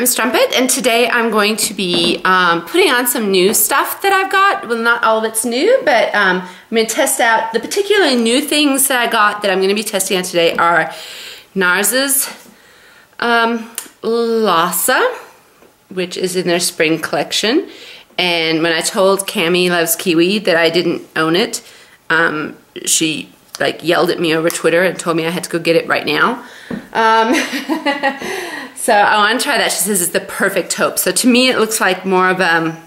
I'm Strumpet, and today I'm going to be putting on some new stuff that I've got. Well, not all of it's new, but I'm going to test out the particularly new things that I got that I'm going to be testing on today are Nars Lhasa, which is in their spring collection. And when I told Cami Loves Kiwi that I didn't own it, she like yelled at me over Twitter and told me I had to go get it right now. So I want to try that. She says it's the perfect taupe. So to me it looks like more of a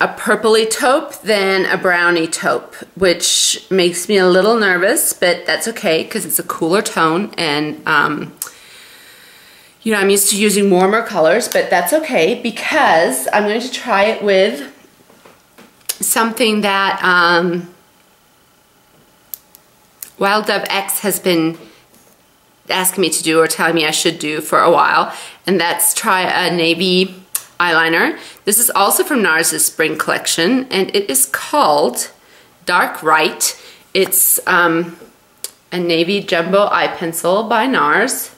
purpley taupe than a browny taupe, which makes me a little nervous, but that's okay because it's a cooler tone, and you know, I'm used to using warmer colors, but that's okay because I'm going to try it with something that Wild Dove X has been asking me to do or telling me I should do for a while, and that's try a navy eyeliner. This is also from Nars' spring collection, and it is called Dark Rite. It's a navy jumbo eye pencil by Nars.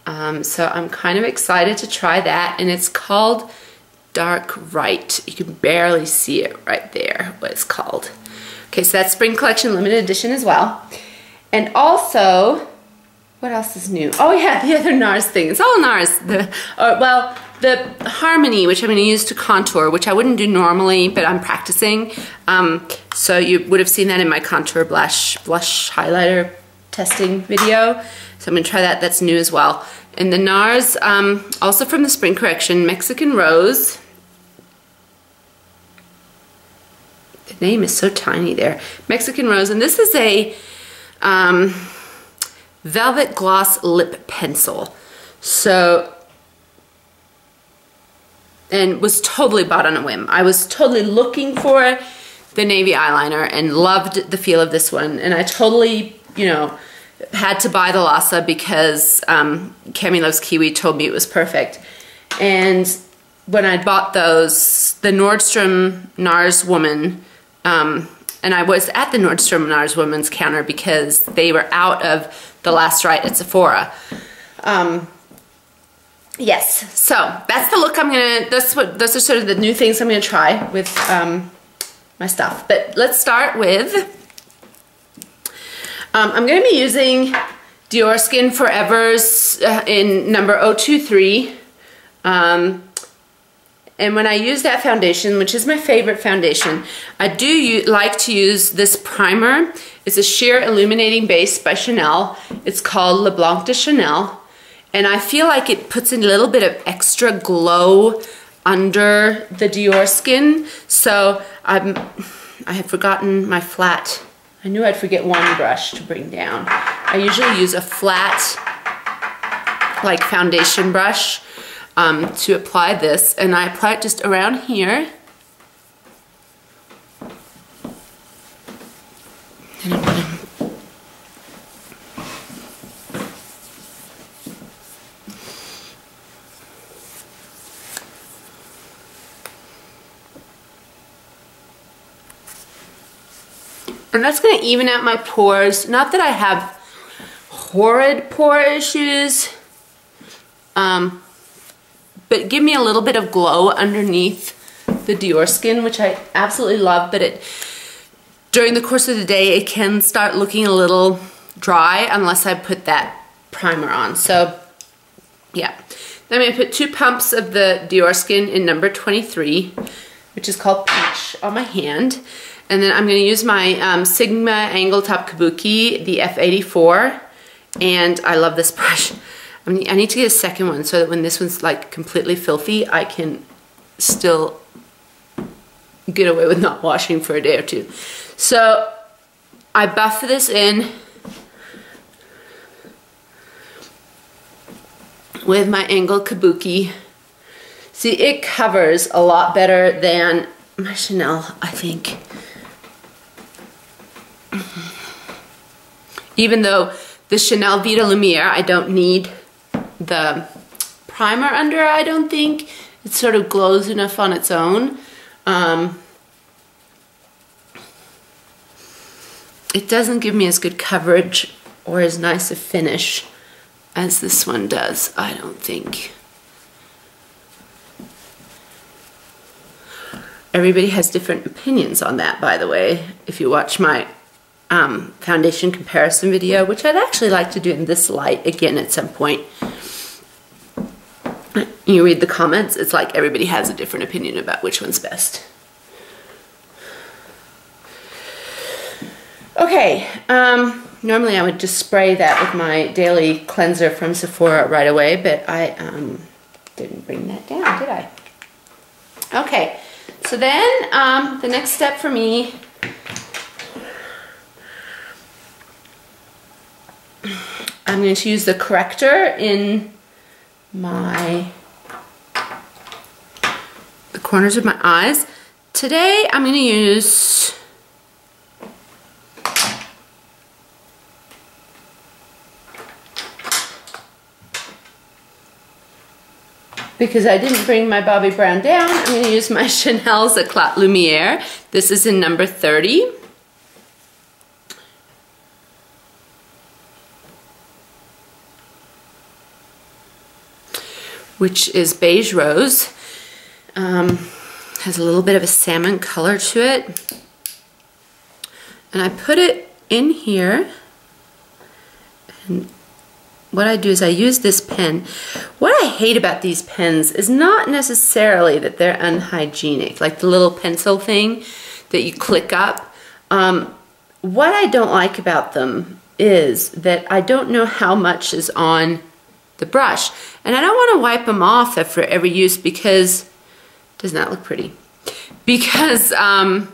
So I'm kind of excited to try that, and it's called Dark Rite. You can barely see it right there, what it's called. Okay, so that's spring collection limited edition as well. And also, what else is new? Oh yeah, the other Nars thing. It's all Nars. Well, the Harmony, which I'm going to use to contour, which I wouldn't do normally, but I'm practicing. So you would have seen that in my contour blush highlighter testing video. So I'm going to try that. That's new as well. And the Nars, also from the spring collection, Mexican Rose. The name is so tiny there. Mexican Rose, and this is a Velvet Gloss Lip Pencil. So, and was totally bought on a whim. I was totally looking for the navy eyeliner and loved the feel of this one. And I totally, you know, had to buy the Lhasa because Cami Loves Kiwi told me it was perfect. And when I bought those, the Nordstrom Nars woman, and I was at the Nordstrom Nars woman's counter because they were out of the last Rite at Sephora. Yes, so that's the look I'm gonna, those are sort of the new things I'm gonna try with my stuff. But let's start with, I'm gonna be using Diorskin Forever's in number 023. And when I use that foundation, which is my favorite foundation, I do like to use this primer. It's a sheer illuminating base by Chanel. It's called Le Blanc de Chanel. And I feel like it puts a little bit of extra glow under the Diorskin. So I have forgotten my flat. I knew I'd forget one brush to bring down. I usually use a flat, like foundation brush to apply this, and I apply it just around here. And that's going to even out my pores. Not that I have horrid pore issues, but give me a little bit of glow underneath the Diorskin, which I absolutely love, but during the course of the day, it can start looking a little dry unless I put that primer on. So, yeah. Then I'm going to put 2 pumps of the Diorskin in number 23, which is called Peach, on my hand. And then I'm going to use my Sigma Angled Kabuki, the F84, and I love this brush. I need to get a second one so that when this one's like completely filthy, I can still get away with not washing for a day or two. So I buff this in with my Angled Kabuki. See, it covers a lot better than my Chanel, I think. Even though the Chanel Vita Lumiere, I don't need the primer under, I don't think. It sort of glows enough on its own. It doesn't give me as good coverage or as nice a finish as this one does, I don't think. Everybody has different opinions on that, by the way. If you watch my foundation comparison video, which I'd actually like to do in this light again at some point. You read the comments, it's like everybody has a different opinion about which one's best. Okay, normally I would just spray that with my daily cleanser from Sephora right away, but I didn't bring that down, did I? Okay, so then the next step for me, I'm going to use the corrector in the corners of my eyes. Today I'm going to use because I didn't bring my Bobbi Brown down, I'm going to use my Chanel's Eclat Lumiere. This is in number 30. Which is Beige Rose. Has a little bit of a salmon color to it. And I put it in here. And what I do is I use this pen. What I hate about these pens is not necessarily that they're unhygienic, like the little pencil thing that you click up. What I don't like about them is that I don't know how much is on the brush, and I don't want to wipe them off after every use because it does not look pretty. Because I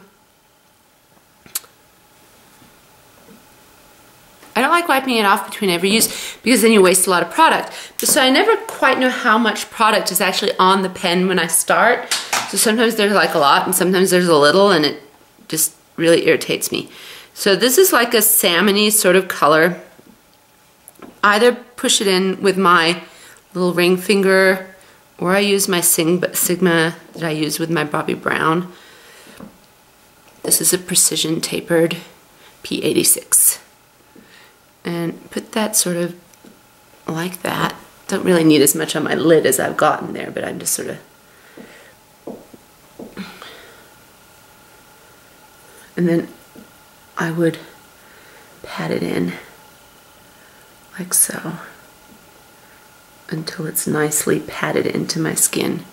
don't like wiping it off between every use because then you waste a lot of product. So I never quite know how much product is actually on the pen when I start. So sometimes there's like a lot and sometimes there's a little, and it just really irritates me. So this is like a salmony sort of color. Either push it in with my little ring finger, or I use my Sigma that I use with my Bobbi Brown. This is a Precision Tapered P86. And put that sort of like that. Don't really need as much on my lid as I've gotten there, but I'm just sort of... And then I would pat it in like so until it's nicely patted into my skin.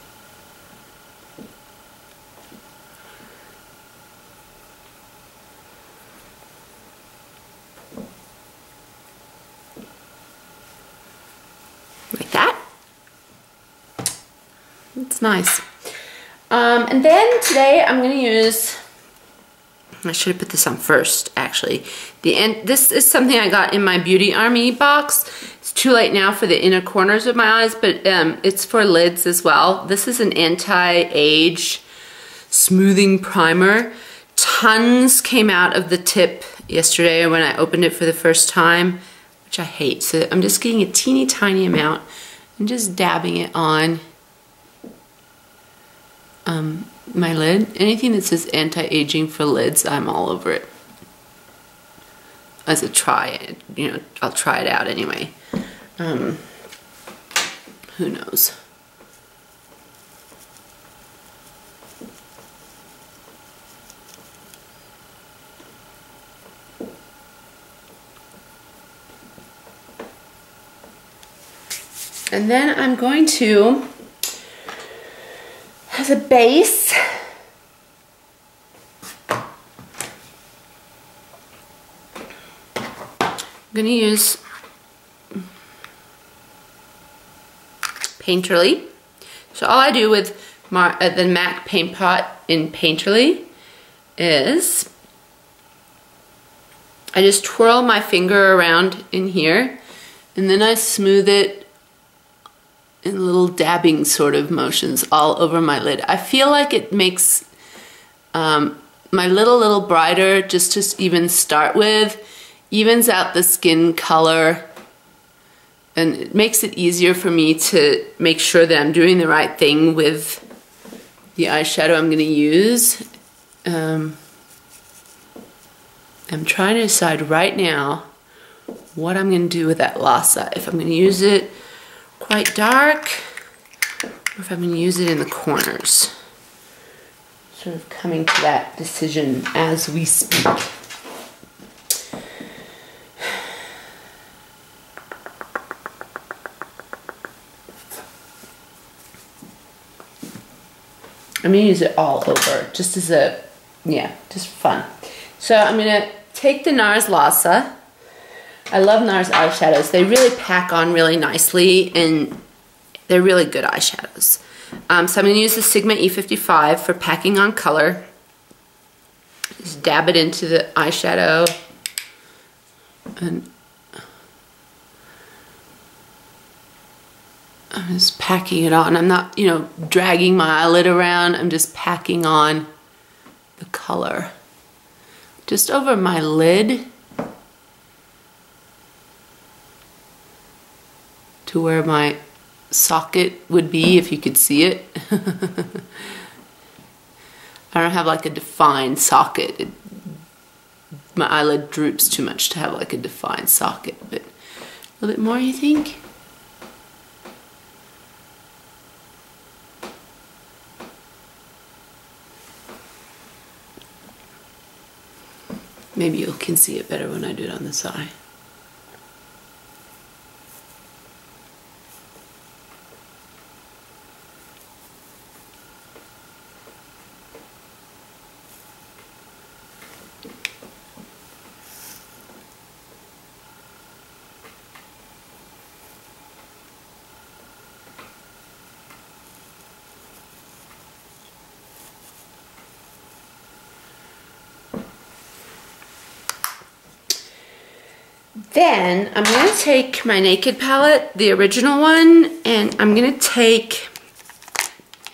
Like that. It's nice. And then today I'm going to use, I should have put this on first actually. This is something I got in my Beauty Army box. It's too late now for the inner corners of my eyes, but it's for lids as well. This is an anti-age smoothing primer. Tons came out of the tip yesterday when I opened it for the first time, which I hate. So I'm just getting a teeny tiny amount and just dabbing it on my lid. Anything that says anti-aging for lids, I'm all over it. As a try, you know, I'll try it out anyway. Who knows? And then I'm going to, as a base, I'm going to use Painterly. So all I do with the MAC Paint Pot in Painterly is I just twirl my finger around in here and then I smooth it in little dabbing sort of motions all over my lid. I feel like it makes my lid a little brighter just to even start with, evens out the skin color, and it makes it easier for me to make sure that I'm doing the right thing with the eyeshadow I'm going to use. I'm trying to decide right now what I'm going to do with that Lhasa. If I'm going to use it quite dark, or if I'm going to use it in the corners. Sort of coming to that decision as we speak. I'm going to use it all over, just as a, yeah, just fun. So I'm going to take the Nars Lhasa. I love Nars eyeshadows. They really pack on really nicely, and they're really good eyeshadows. So I'm going to use the Sigma E55 for packing on color. Just dab it into the eyeshadow. And I'm just packing it on. I'm not, you know, dragging my eyelid around. I'm just packing on the color. Just over my lid to where my socket would be, if you could see it. I don't have like a defined socket. My eyelid droops too much to have like a defined socket, but a little bit more, you think? Maybe you can see it better when I do it on the side. Then I'm going to take my Naked palette, the original one, and I'm going to take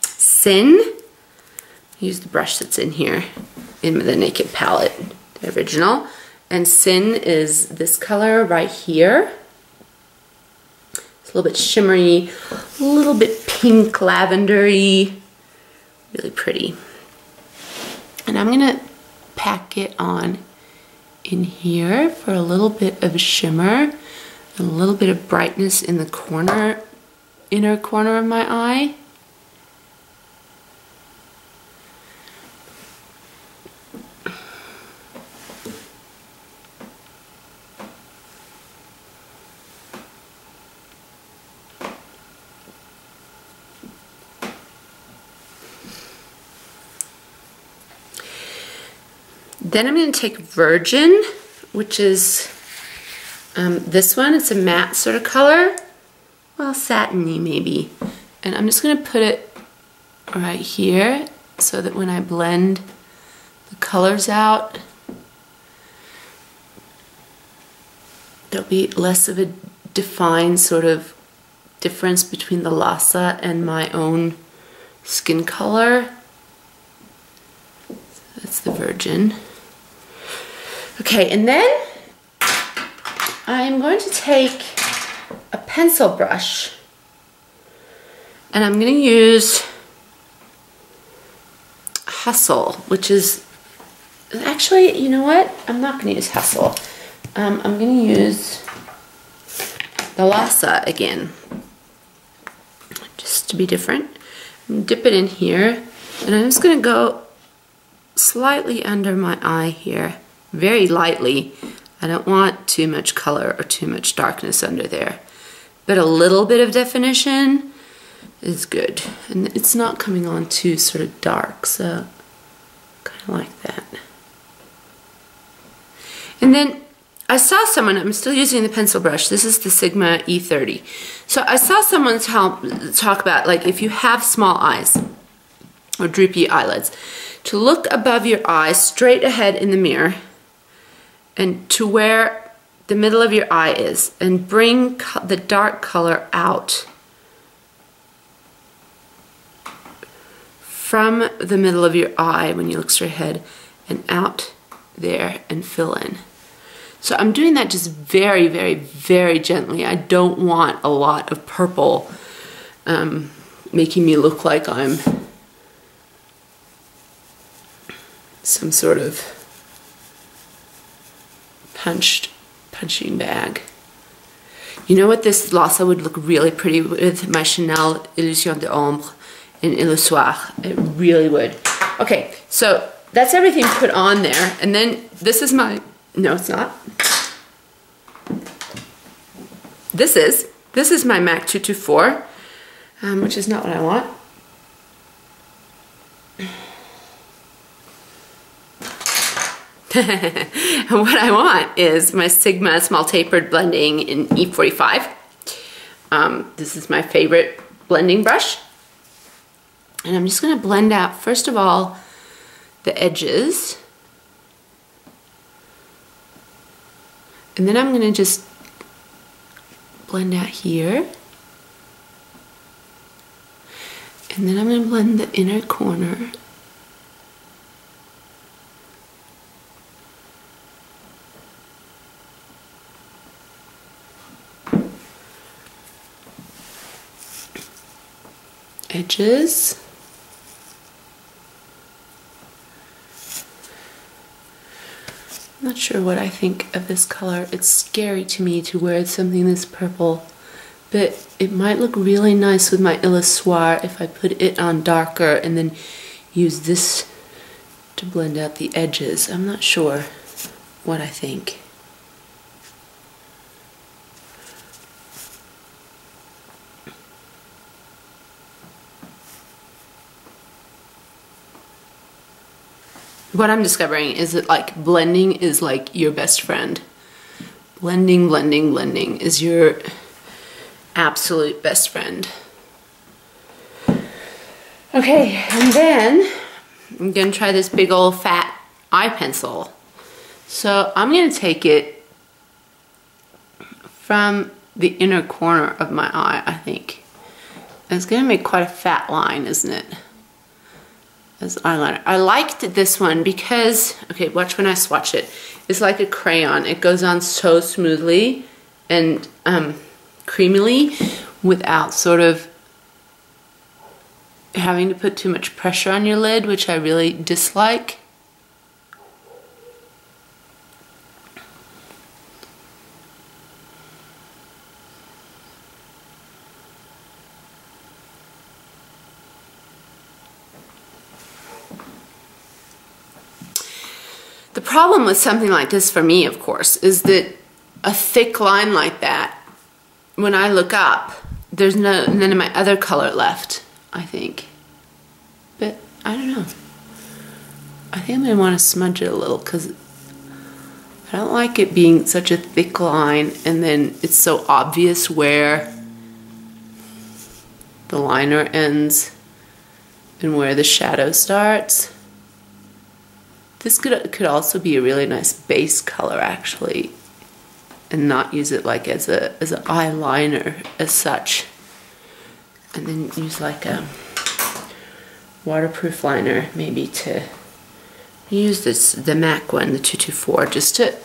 Sin. Use the brush that's in here in the Naked palette, the original. And Sin is this color right here. It's a little bit shimmery, a little bit pink lavendery, really pretty. And I'm going to pack it on in here for a little bit of shimmer, a little bit of brightness in the corner, inner corner of my eye. Then I'm going to take Virgin, which is this one. It's a matte sort of color, well, satiny maybe. And I'm just going to put it right here so that when I blend the colors out, there'll be less of a defined sort of difference between the Lhasa and my own skin color. So that's the Virgin. Okay, and then I'm going to take a pencil brush and I'm going to use Hustle, which is actually, you know what? I'm not going to use Hustle. I'm going to use the Lhasa again, just to be different. I'm going to dip it in here and I'm just going to go slightly under my eye here. Very lightly. I don't want too much color or too much darkness under there. But a little bit of definition is good. And it's not coming on too sort of dark, so kind of like that. And then I saw someone, I'm still using the pencil brush, this is the Sigma E30. So I saw someone talk about, like, if you have small eyes or droopy eyelids, to look above your eyes straight ahead in the mirror and to where the middle of your eye is, and bring the dark color out from the middle of your eye when you look straight ahead and out there and fill in. So I'm doing that just very, very, very gently. I don't want a lot of purple making me look like I'm some sort of punched punching bag. You know what, this Lhasa would look really pretty with my Chanel Illusion d'Ombre in Illusoir. It really would. Okay, so that's everything put on there. And then this is my, no it's not. This is my MAC 224, which is not what I want. And what I want is my Sigma Small Tapered blending in E45. This is my favorite blending brush. And I'm just going to blend out, first of all, the edges. And then I'm going to just blend out here. And then I'm going to blend the inner corner. Edges. I'm not sure what I think of this color. It's scary to me to wear something this purple, but it might look really nice with my Illusoir if I put it on darker and then use this to blend out the edges. I'm not sure what I think. What I'm discovering is that like blending is like your best friend. Blending, blending, blending is your absolute best friend. Okay, and then I'm gonna try this big old fat eye pencil. So I'm gonna take it from the inner corner of my eye, I think. And it's gonna make quite a fat line, isn't it? As eyeliner. I liked this one because, okay, watch when I swatch it. It's like a crayon. It goes on so smoothly and creamily without sort of having to put too much pressure on your lid, which I really dislike. The problem with something like this for me, of course, is that a thick line like that, when I look up, there's none of my other color left, I think. But I don't know. I think I'm going to want to smudge it a little because I don't like it being such a thick line and then it's so obvious where the liner ends and where the shadow starts. This could also be a really nice base color actually, and not use it like as an eyeliner as such, and then use like a waterproof liner maybe to use the MAC one, the 224, just to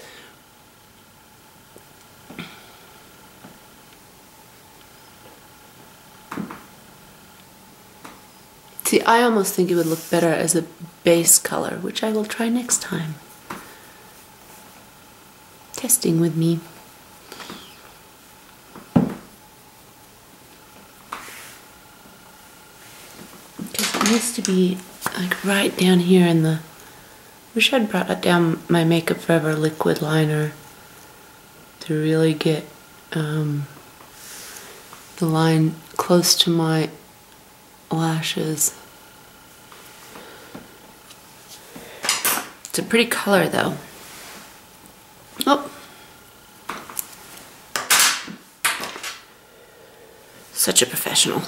see. I almost think it would look better as a base color, which I will try next time. Testing with me. Because it needs to be like right down here in the... Wish I'd brought down my Makeup Forever liquid liner to really get the line close to my lashes. It's a pretty color though. Oh. Such a professional.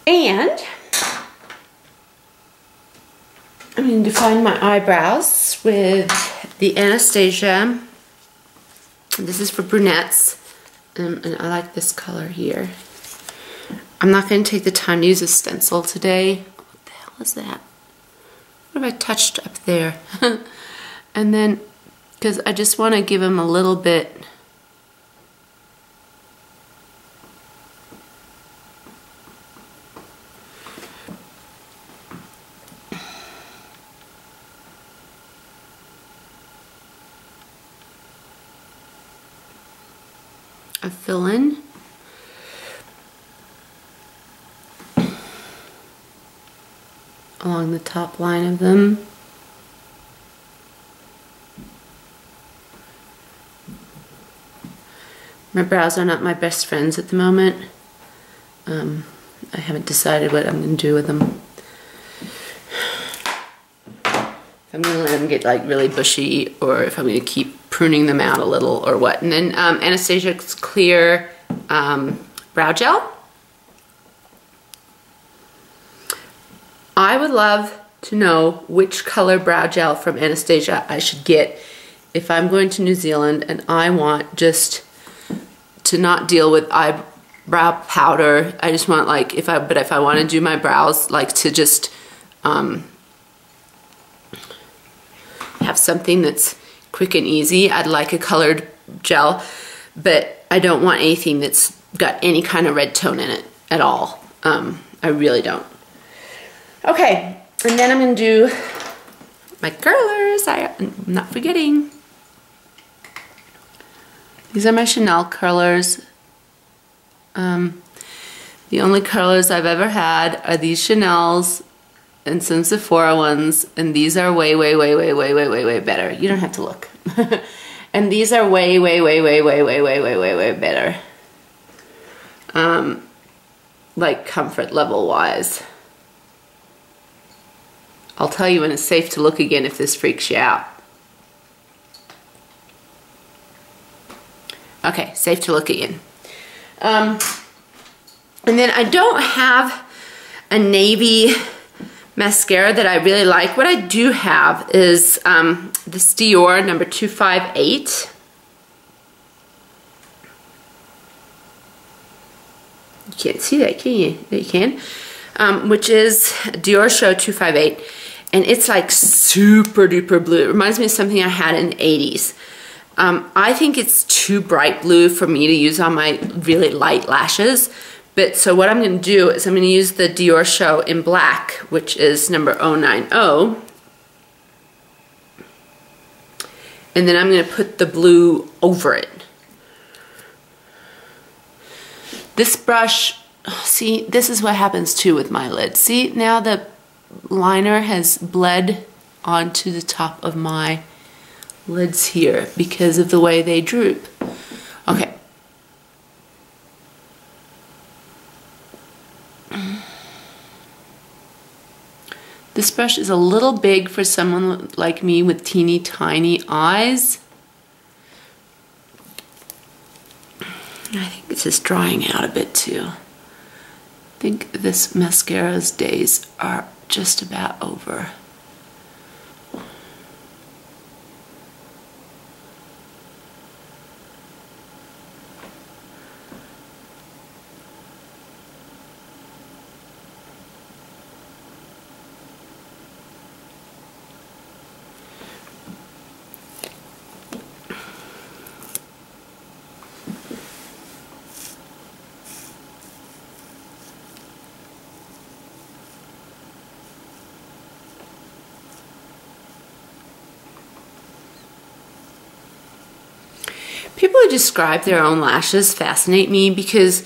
And I'm going to define my eyebrows with the Anastasia. This is for brunettes, and I like this color here. I'm not going to take the time to use a stencil today. What the hell is that? What have I touched up there? And then, because I just want to give them a little bit of fill-in. Along the top line of them. My brows are not my best friends at the moment. I haven't decided what I'm going to do with them. If I'm going to let them get like really bushy, or if I'm going to keep pruning them out a little, or what. And then Anastasia's clear brow gel. I would love to know which color brow gel from Anastasia I should get if I'm going to New Zealand and I want just to not deal with eyebrow powder. I just want like, if I want to do my brows, like to just have something that's quick and easy. I'd like a colored gel, but I don't want anything that's got any kind of red tone in it at all. I really don't. Okay, and then I'm going to do my curlers. I'm not forgetting. These are my Chanel curlers. The only curlers I've ever had are these Chanel's and some Sephora ones, and these are way better. You don't have to look. And these are way better. Like comfort level wise. I'll tell you when it's safe to look again if this freaks you out. Okay, safe to look again. And then I don't have a navy mascara that I really like. What I do have is this Dior number 258. You can't see that, can you? You can. Which is Diorshow 258. And it's like super duper blue. It reminds me of something I had in the 80s. I think it's too bright blue for me to use on my really light lashes. But so what I'm going to do is I'm going to use the Diorshow in black, which is number 090. And then I'm going to put the blue over it. This brush, see, this is what happens too with my lids. See, now the liner has bled onto the top of my lids here because of the way they droop. Okay. This brush is a little big for someone like me with teeny tiny eyes. I think it's just drying out a bit too. I think this mascara's days are just about over. People who describe their own lashes fascinate me because,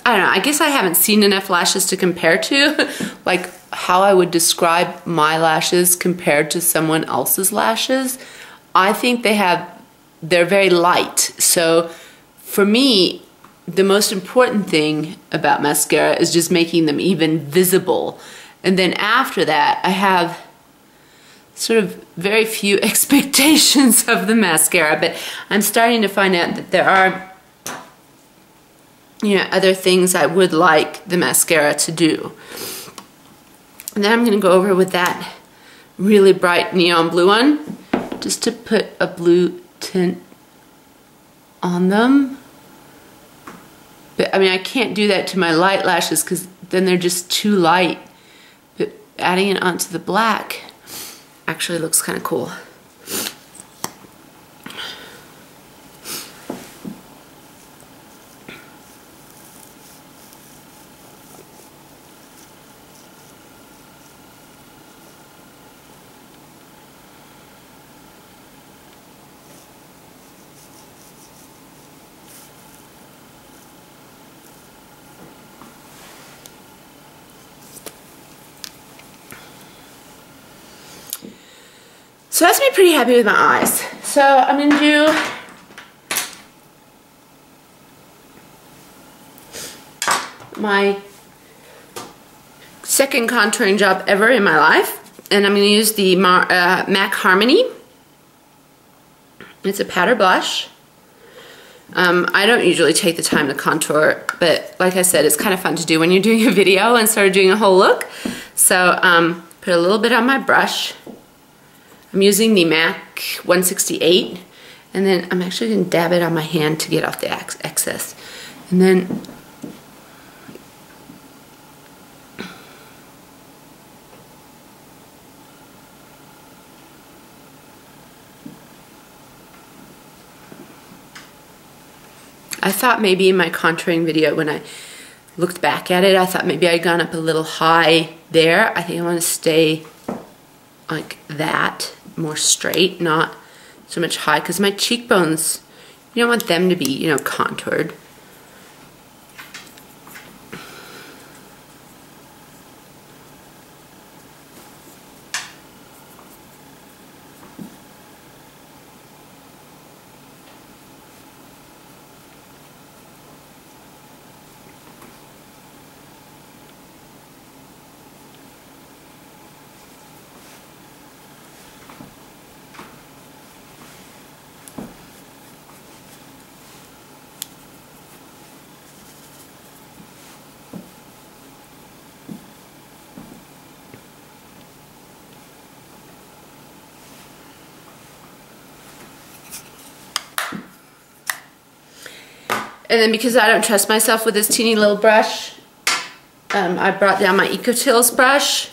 I don't know, I guess I haven't seen enough lashes to compare to, like how I would describe my lashes compared to someone else's lashes. I think they're very light. So for me, the most important thing about mascara is just making them even visible. And then after that, I have sort of very few expectations of the mascara, but I'm starting to find out that there are, you know, other things I would like the mascara to do. And then I'm going to go over with that really bright neon blue one, just to put a blue tint on them. But I mean, I can't do that to my light lashes because then they're just too light. But adding it onto the black actually looks kind of cool. So that's me pretty happy with my eyes. So I'm gonna do my second contouring job ever in my life, and I'm gonna use the MAC Harmony. It's a powder blush. I don't usually take the time to contour, but like I said, it's kind of fun to do when you're doing a video instead of doing a whole look. So put a little bit on my brush. I'm using the MAC 168, and then I'm actually going to dab it on my hand to get off the excess. And then I thought maybe in my contouring video, when I looked back at it, I thought maybe I'd gone up a little high there. I think I want to stay like that, more straight, not so much high, because my cheekbones, you don't want them to be, you know, contoured. And then because I don't trust myself with this teeny little brush, I brought down my Ecotills brush,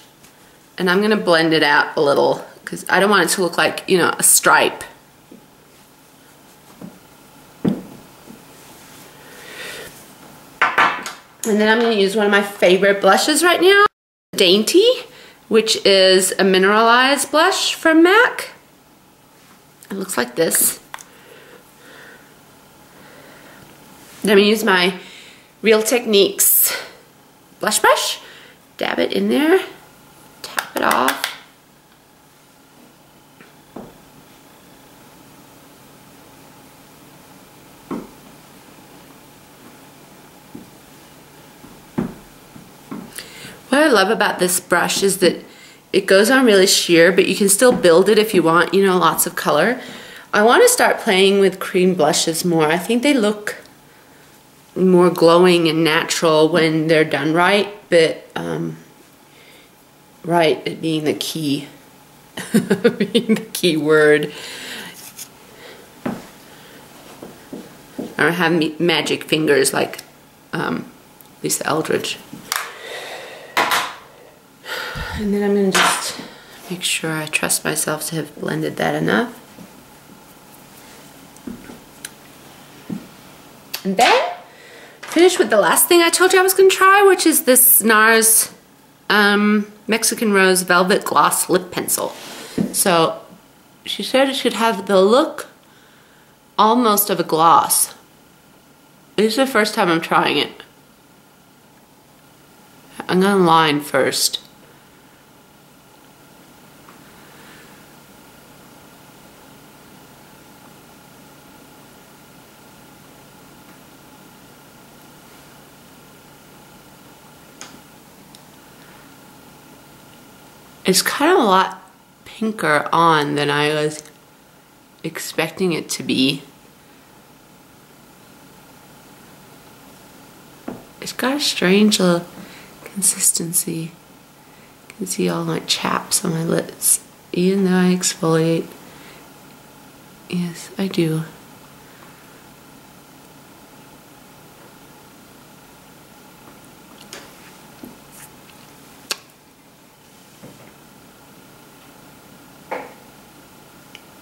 and I'm gonna blend it out a little because I don't want it to look like, you know, a stripe. And then I'm gonna use one of my favorite blushes right now, Dainty, which is a Mineralize blush from MAC. It looks like this. Then I'm going to use my Real Techniques blush brush, dab it in there, tap it off. What I love about this brush is that it goes on really sheer, but you can still build it if you want, you know, lots of color. I want to start playing with cream blushes more. I think they look more glowing and natural when they're done right, but right it being the key being the key word. I don't have magic fingers like Lisa Eldridge. And then I'm gonna just make sure I trust myself to have blended that enough. And then finish with the last thing I told you I was going to try, which is this Nars Mexican Rose Velvet Gloss Lip Pencil. So she said it should have the look almost of a gloss. This is the first time I'm trying it. I'm going to line first. It's kind of a lot pinker on than I was expecting it to be. It's got a strange little consistency. You can see all my chaps on my lips, even though I exfoliate. Yes, I do.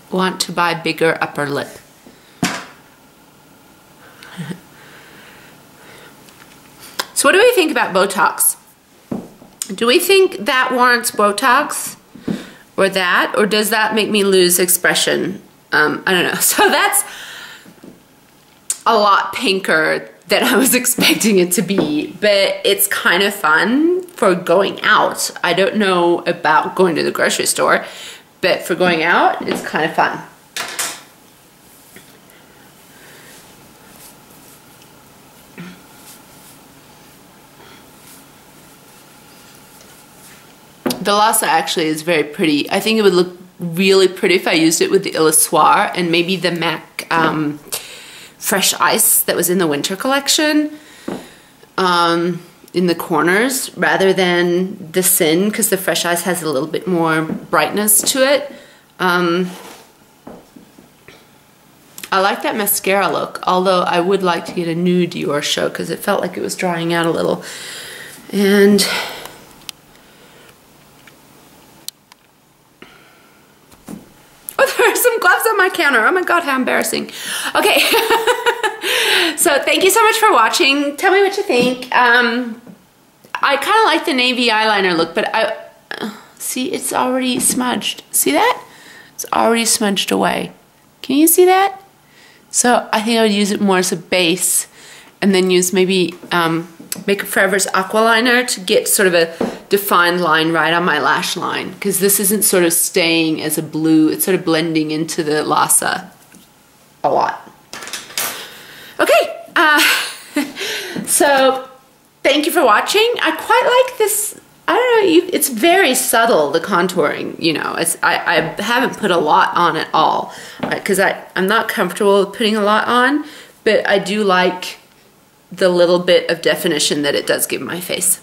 Want to buy bigger upper lip. So what do we think about Botox? Do we think that warrants Botox or that, or does that make me lose expression? I don't know. So that's a lot pinker than I was expecting it to be, but it's kind of fun for going out. I don't know about going to the grocery store, but for going out, it's kind of fun. The Lhasa actually is very pretty. I think it would look really pretty if I used it with the Illusoire and maybe the MAC Fresh Ice that was in the winter collection in the corners rather than the Sin, because the Fresh Ice has a little bit more brightness to it. I like that mascara look, although I would like to get a new Diorshow because it felt like it was drying out a little. And there are some gloves on my counter. Oh my god, how embarrassing. Okay. So thank you so much for watching. Tell me what you think. I kind of like the navy eyeliner look, but see, it's already smudged. See that? It's already smudged away. Can you see that? So I think I would use it more as a base and then use maybe Makeup Forever's Aqualiner to get sort of a defined line right on my lash line, because this isn't sort of staying as a blue, it's sort of blending into the Lhasa a lot. Okay, so thank you for watching. I quite like this. I don't know, it's very subtle, the contouring, you know. I haven't put a lot on at all because I'm not comfortable with putting a lot on, but I do like the little bit of definition that it does give my face.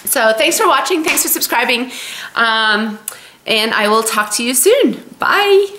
So thanks for watching, thanks for subscribing, and I will talk to you soon. Bye!